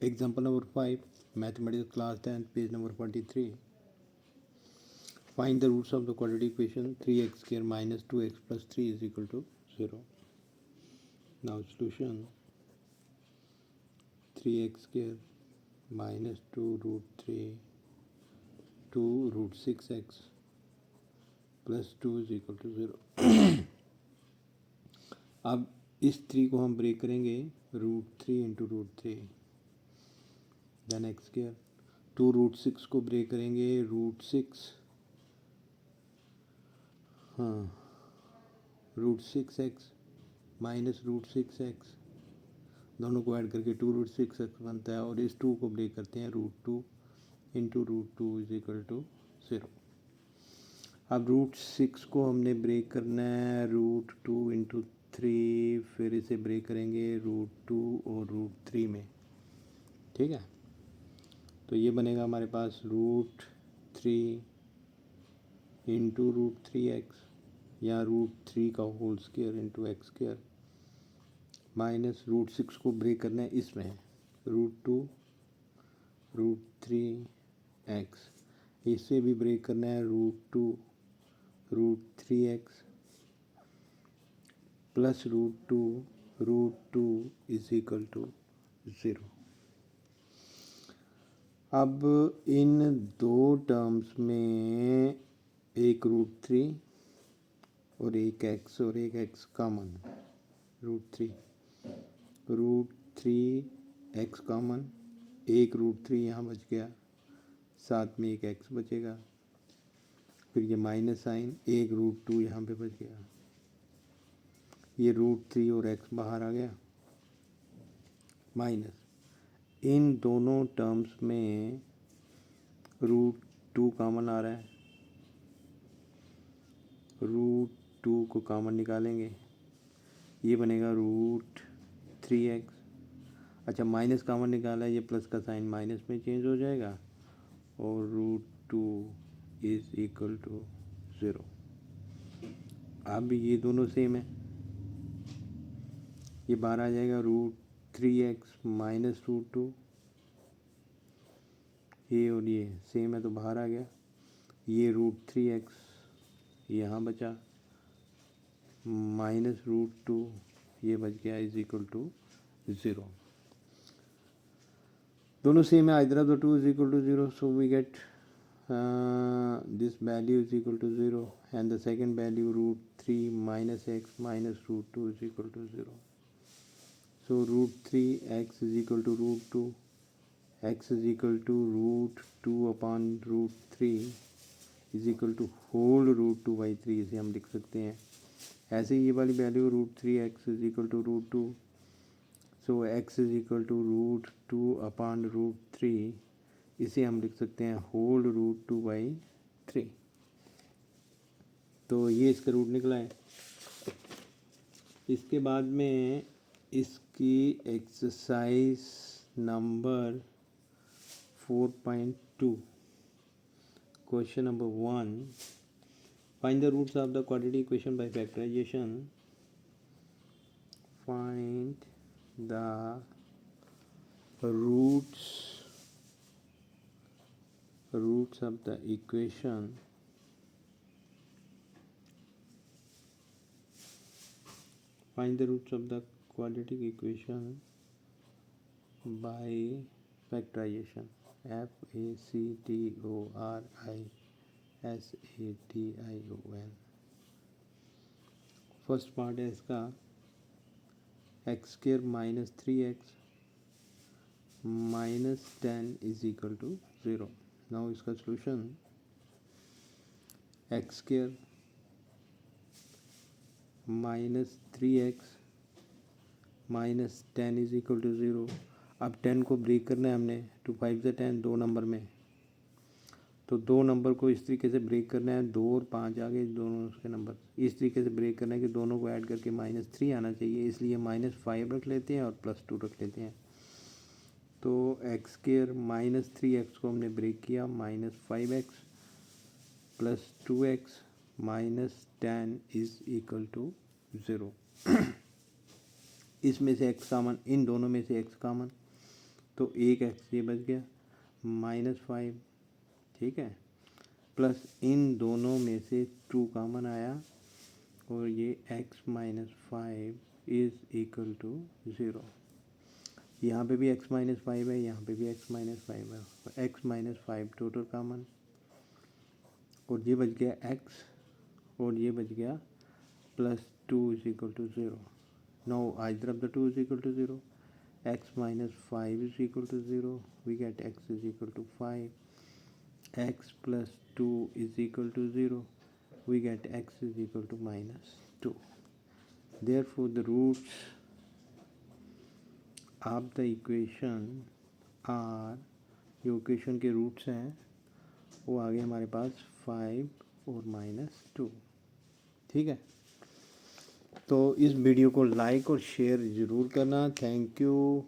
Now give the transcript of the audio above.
Example number 5, mathematics class 10, page number 43. Find the roots of the quadratic equation 3x square minus 2x plus 3 is equal to 0. Now solution: 3x square minus 2 root 3 2 root 6x plus 2 is equal to 0. अब इस 3 को हम break करेंगे root 3 into root 3, then x square. 2 root 6 को break करेंगे root 6, हाँ, root 6x minus root 6x, दोनों को ऐड करके 2 रूट 6x बनता है. और इस 2 को ब्रेक करते हैं root 2 into root 2 is equal to 0. अब रूट 6 को हमने ब्रेक करना है रूट 2 इंटू 3, फिर इसे ब्रेक करेंगे रूट 2 और रूट 3 में. ठीक है, तो ये बनेगा हमारे पास रूट 3 इंटू रूट 3x या रूट 3 का whole square into x square minus root 6 को ब्रेक करना है इसमें रूट 2 रूट 3x, इसे भी ब्रेक करना है root 2 root 3x plus root 2 is equal to 0. अब इन दो टर्म्स में एक रूट 3 और एक x और एक x common, root 3 x common, एक रूट 3 यहाँ बच गया, साथ में एक x बचेगा, फिर ये माइनस साइन, एक रूट 2 यहाँ पे बच गया, ये रूट 3 और x बाहर आ गया, माइनस इन दोनों टर्म्स में रूट 2 कॉमन आ रहा है, रूट 2 को कॉमन निकालेंगे, ये बनेगा रूट 3x. अच्छा, माइनस कॉमन निकाला है, ये प्लस का साइन माइनस में चेंज हो जाएगा और रूट 2 इज इक्वल टू 0. अब ये दोनों सेम है, ये बाहर आ जाएगा रूट 3x माइनस रूट 2, ये और ये सेम है तो बाहर आ गया, ये रूट 3x यहाँ बचा माइनस रूट 2 ये बच गया इज इक्वल टू 0. दोनों सेम है, either of the two is equal to 0, so we get this value is equal to 0 and the second value root 3 minus x minus root 2 is equal to 0. So root 3x is equal to root 2, x is equal to root 2 upon root 3 is equal to whole root 2 by 3, इसे हम लिख सकते हैं. ऐसे ही ये वाली value root 3x is equal to root 2, so x is equal to root 2 upon root 3, इसे हम लिख सकते हैं होल रूट 2 बाई 3. तो ये इसका रूट निकला है. इसके बाद में इसकी exercise number 4.2, question number 1, find the roots of the quadratic equation by factorisation. Find the roots of the equation find the roots of the quadratic equation by factorization. factorization. First part है इसका x square minus 3x minus 10 is equal to 0. Now इसका solution x square minus 3x minus 10 is equal to 0. अब 10 को break करना है हमने, 2 5 से 10 दो नंबर में, तो दो नंबर को इस तरीके से ब्रेक करना है, 2 और 5 आ गए दोनों उसके नंबर, इस तरीके से ब्रेक करना है कि दोनों को ऐड करके -3 आना चाहिए, इसलिए -5 रख लेते हैं और +2 रख लेते हैं. तो एक्स स्क्वायर माइनस 3x को हमने ब्रेक किया, -5x plus 2x minus 10 is equal to 0. इसमें से x कॉमन, इन दोनों में से x कॉमन, तो एक एक्स ये बच गया -5, ठीक है, प्लस इन दोनों में से 2 कॉमन आया और ये x minus 5 is equal to 0। यहाँ पे भी x माइनस 5 है, यहाँ पे भी x माइनस 5 है, तो x माइनस 5 टोटल कॉमन, और ये बच गया x और ये बच गया +2 is equal to 0। Now either of the 2 is equal to 0, x minus 5 is equal to 0, we get x is equal to 5, x plus 2 is equal to 0, we get x is equal to -2. Therefore the roots of the equation are, जो equation के roots हैं वो आ गए हमारे पास 5 और -2, ठीक है। तो इस वीडियो को लाइक और शेयर ज़रूर करना। Thank you.